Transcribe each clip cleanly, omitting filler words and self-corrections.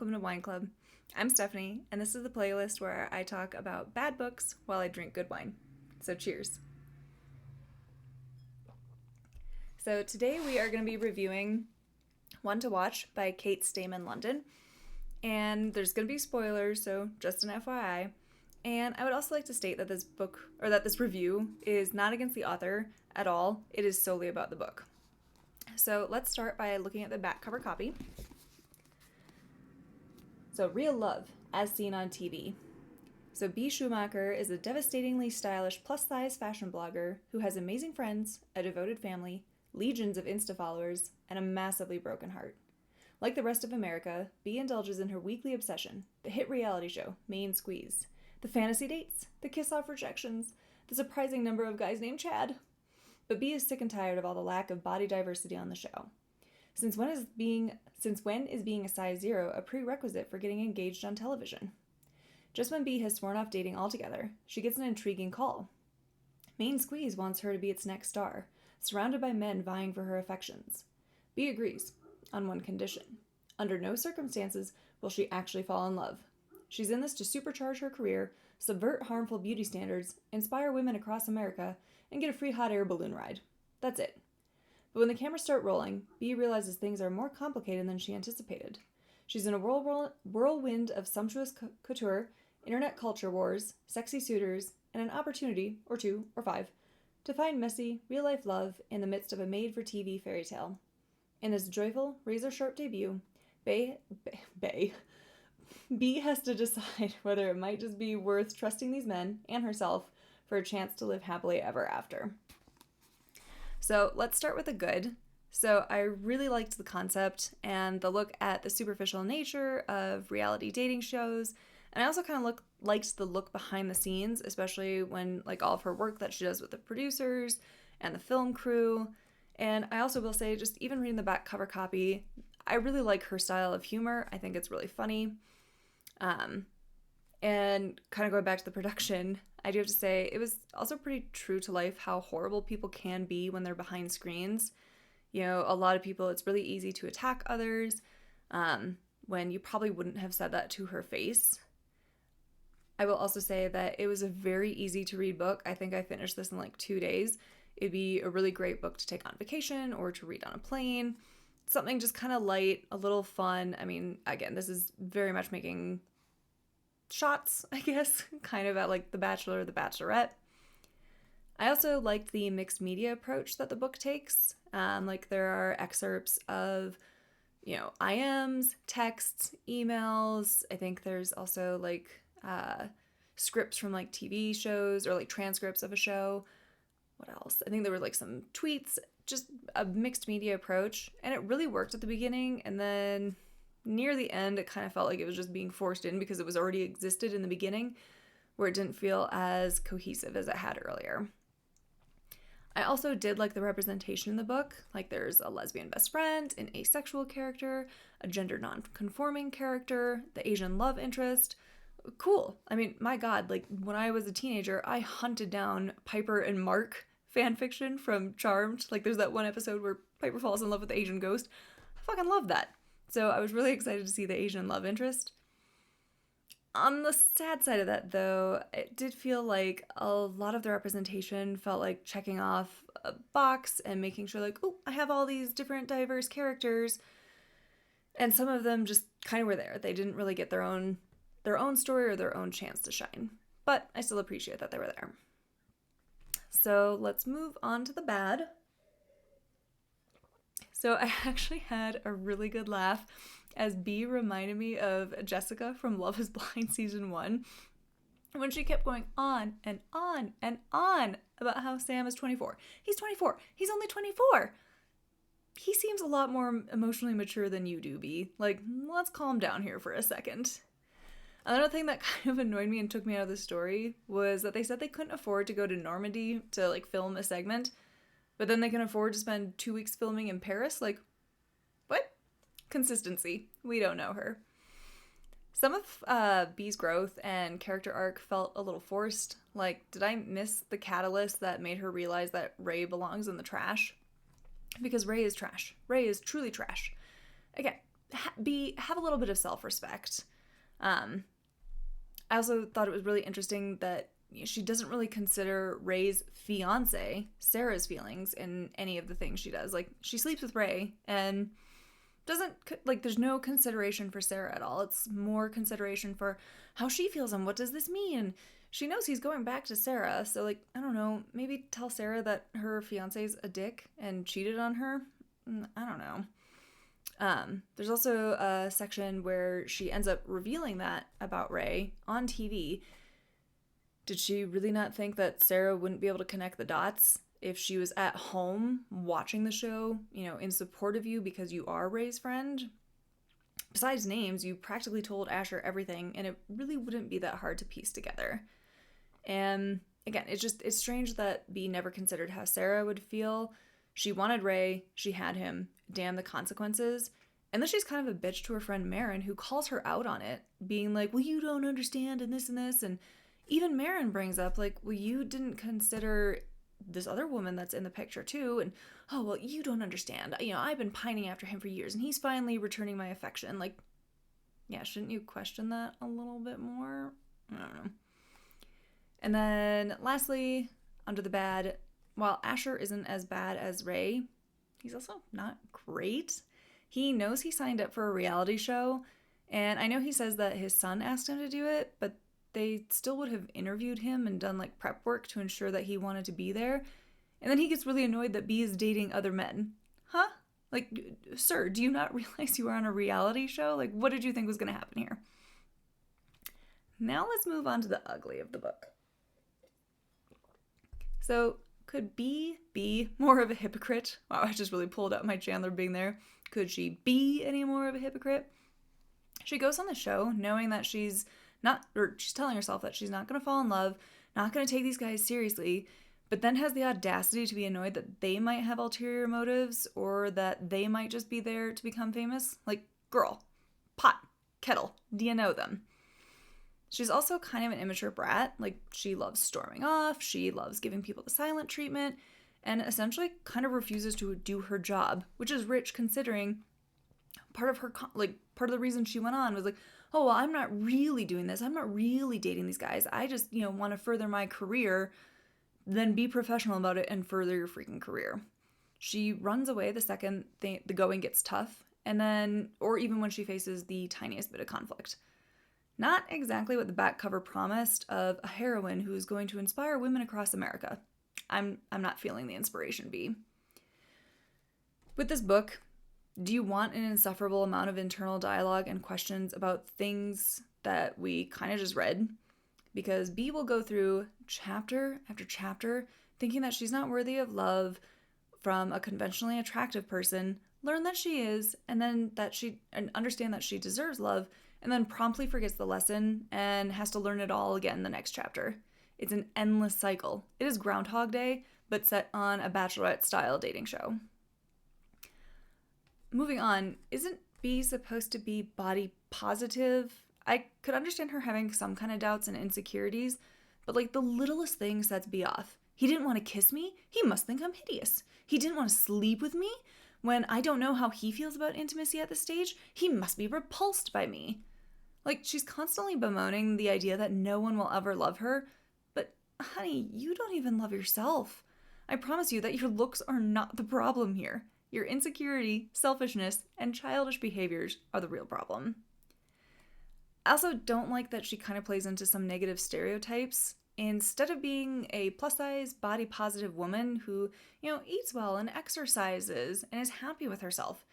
welcome to Wine Club. I'm Stephanie, and this is the playlist where I talk about bad books while I drink good wine. So cheers. So today we are going to be reviewing One to Watch by Kate Stayman London. And there's going to be spoilers, so just an FYI. And I would also like to state that this book, or that this review, is not against the author at all. It is solely about the book. So let's start by looking at the back cover copy. So, real love, as seen on TV. So, Bea Schumacher is a devastatingly stylish plus-size fashion blogger who has amazing friends, a devoted family, legions of Insta followers, and a massively broken heart. Like the rest of America, Bea indulges in her weekly obsession, the hit reality show, Main Squeeze, the fantasy dates, the kiss-off rejections, the surprising number of guys named Chad. But Bea is sick and tired of all the lack of body diversity on the show. Since when is being a size 0 a prerequisite for getting engaged on television? Just when Bea has sworn off dating altogether, she gets an intriguing call. Main Squeeze wants her to be its next star, surrounded by men vying for her affections. Bea agrees, on one condition. Under no circumstances will she actually fall in love. She's in this to supercharge her career, subvert harmful beauty standards, inspire women across America, and get a free hot air balloon ride. That's it. But when the cameras start rolling, Bea realizes things are more complicated than she anticipated. She's in a whirlwind of sumptuous couture, internet culture wars, sexy suitors, and an opportunity, or 2, or 5, to find messy, real-life love in the midst of a made-for-TV fairy tale. In this joyful, razor-sharp debut, Bea has to decide whether it might just be worth trusting these men, and herself, for a chance to live happily ever after. So let's start with the good. So I really liked the concept and the look at the superficial nature of reality dating shows. And I also kind of liked the look behind the scenes, especially when all of her work that she does with the producers and the film crew. And I also will say, just even reading the back cover copy, I really like her style of humor. I think it's really funny. And kind of going back to the production, I do have to say it was also pretty true to life how horrible people can be when they're behind screens. You know, a lot of people, it's really easy to attack others when you probably wouldn't have said that to her face. I will also say that it was a very easy to read book. I think I finished this in 2 days. It'd be a really great book to take on vacation or to read on a plane. Something just kind of light, a little fun. I mean, again, this is very much making shots, I guess, kind of at The Bachelor or The Bachelorette. I also liked the mixed media approach that the book takes. There are excerpts of, IMs, texts, emails. I think there's also scripts from TV shows or transcripts of a show. What else? I think there were some tweets, just a mixed media approach, and it really worked at the beginning, and then near the end, it kind of felt like it was just being forced in because it was already existed in the beginning, where it didn't feel as cohesive as it had earlier. I also did like the representation in the book. There's a lesbian best friend, an asexual character, a gender non-conforming character, the Asian love interest. Cool. I mean, my God, when I was a teenager, I hunted down Piper and Mark fanfiction from Charmed. There's that one episode where Piper falls in love with the Asian ghost. I fucking love that. So I was really excited to see the Asian love interest. On the sad side of that, though, it did feel like a lot of the representation felt like checking off a box and making sure oh, I have all these different diverse characters. And some of them just kind of were there. They didn't really get their own story or their own chance to shine. But I still appreciate that they were there. So let's move on to the bad. So I actually had a really good laugh as Bea reminded me of Jessica from Love is Blind Season 1 when she kept going on and on and on about how Sam is 24. He's 24. He's only 24. He seems a lot more emotionally mature than you do, Bea. Let's calm down here for a second. Another thing that kind of annoyed me and took me out of the story was that they said they couldn't afford to go to Normandy to film a segment, but then they can afford to spend 2 weeks filming in Paris? What? Consistency. We don't know her. Some of Bea's growth and character arc felt a little forced. Did I miss the catalyst that made her realize that Ray belongs in the trash? Because Ray is trash. Ray is truly trash. Again, have a little bit of self-respect. I also thought it was really interesting that she doesn't really consider Ray's fiance, Sarah's feelings in any of the things she does. Like, she sleeps with Ray and there's no consideration for Sarah at all. It's more consideration for how she feels and what does this mean. She knows he's going back to Sarah, so, like, I don't know, maybe tell Sarah that her fiance's a dick and cheated on her. I don't know. There's also a section where she ends up revealing that about Ray on TV. Did she really not think that Sarah wouldn't be able to connect the dots if she was at home watching the show, in support of you because you are Ray's friend? Besides names, you practically told Asher everything, and it really wouldn't be that hard to piece together. And again, it's strange that B never considered how Sarah would feel. She wanted Ray, she had him, damn the consequences. And then she's kind of a bitch to her friend Marin, who calls her out on it, being like, well, you don't understand, and this and this. And even Marin brings up, like, well, you didn't consider this other woman that's in the picture too, and, oh, well, you don't understand. I've been pining after him for years, and he's finally returning my affection. Like, yeah, shouldn't you question that a little bit more? I don't know. And then, lastly, under the bad, while Asher isn't as bad as Ray, he's also not great. He knows he signed up for a reality show, and I know he says that his son asked him to do it, but they still would have interviewed him and done, like, prep work to ensure that he wanted to be there. And then he gets really annoyed that B is dating other men. Huh? Like, sir, do you not realize you are on a reality show? Like, what did you think was going to happen here? Now let's move on to the ugly of the book. So, could B be more of a hypocrite? Wow, I just really pulled out my Chandler being there. Could she be any more of a hypocrite? She goes on the show knowing that she's telling herself that she's not going to fall in love, not going to take these guys seriously, but then has the audacity to be annoyed that they might have ulterior motives or that they might just be there to become famous. Like, girl, pot, kettle, do you know them? She's also kind of an immature brat. Like, she loves storming off, she loves giving people the silent treatment, and essentially kind of refuses to do her job, which is rich considering part of the reason she went on was like, oh, well, I'm not really doing this. I'm not really dating these guys. I just, want to further my career. Then be professional about it and further your freaking career. She runs away the second the going gets tough, and then, or even when she faces the tiniest bit of conflict. Not exactly what the back cover promised of a heroine who is going to inspire women across America. I'm not feeling the inspiration, B. With this book, do you want an insufferable amount of internal dialogue and questions about things that we kind of just read? Because B will go through chapter after chapter thinking that she's not worthy of love from a conventionally attractive person, learn that she is, and then understand that she deserves love, and then promptly forgets the lesson and has to learn it all again in the next chapter. It's an endless cycle. It is Groundhog Day, but set on a Bachelorette-style dating show. Moving on, isn't B supposed to be body positive? I could understand her having some kind of doubts and insecurities, but like the littlest thing sets B off. He didn't want to kiss me? He must think I'm hideous. He didn't want to sleep with me? When I don't know how he feels about intimacy at this stage, he must be repulsed by me. Like, she's constantly bemoaning the idea that no one will ever love her, but honey, you don't even love yourself. I promise you that your looks are not the problem here. Your insecurity, selfishness, and childish behaviors are the real problem. I also don't like that she kind of plays into some negative stereotypes. Instead of being a plus-size, body-positive woman who, eats well and exercises and is happy with herself,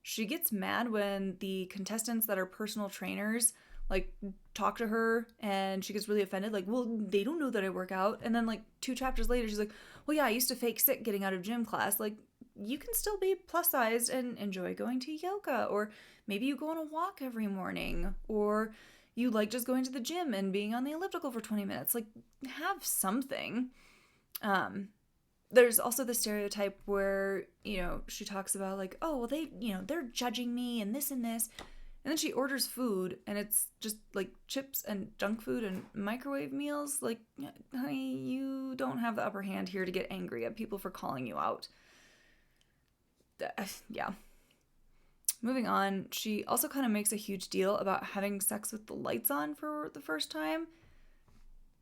she gets mad when the contestants that are personal trainers, like, talk to her, and she gets really offended, like, well, they don't know that I work out. And then, like, 2 chapters later, she's like, well, yeah, I used to fake sick getting out of gym class. Like, you can still be plus-sized and enjoy going to yoga, or maybe you go on a walk every morning, or you like just going to the gym and being on the elliptical for 20 minutes. Like, have something. There's also the stereotype where, she talks about, like, oh, well, they, they're judging me and this. And then she orders food and it's just, like, chips and junk food and microwave meals. Like, honey, you don't have the upper hand here to get angry at people for calling you out. Yeah. Moving on, she also kind of makes a huge deal about having sex with the lights on for the first time.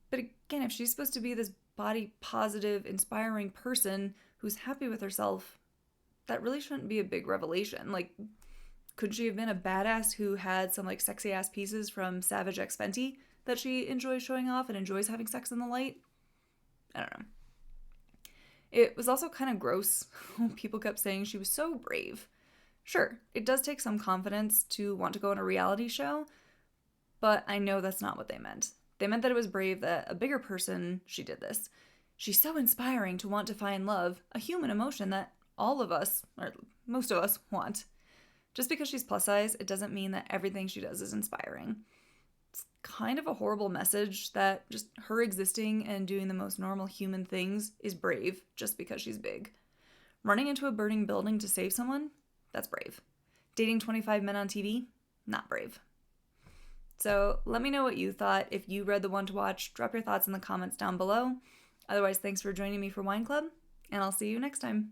But again, if she's supposed to be this body positive, inspiring person who's happy with herself, that really shouldn't be a big revelation. Like, could she have been a badass who had some like sexy ass pieces from Savage X Fenty that she enjoys showing off and enjoys having sex in the light? I don't know. It was also kind of gross when people kept saying she was so brave. Sure, it does take some confidence to want to go on a reality show, but I know that's not what they meant. They meant that it was brave that a bigger person, she did this. She's so inspiring to want to find love, a human emotion that all of us, or most of us, want. Just because she's plus size, it doesn't mean that everything she does is inspiring. It's kind of a horrible message that just her existing and doing the most normal human things is brave just because she's big. Running into a burning building to save someone? That's brave. Dating 25 men on TV? Not brave. So let me know what you thought. If you read The One to Watch, drop your thoughts in the comments down below. Otherwise, thanks for joining me for Wine Club, and I'll see you next time.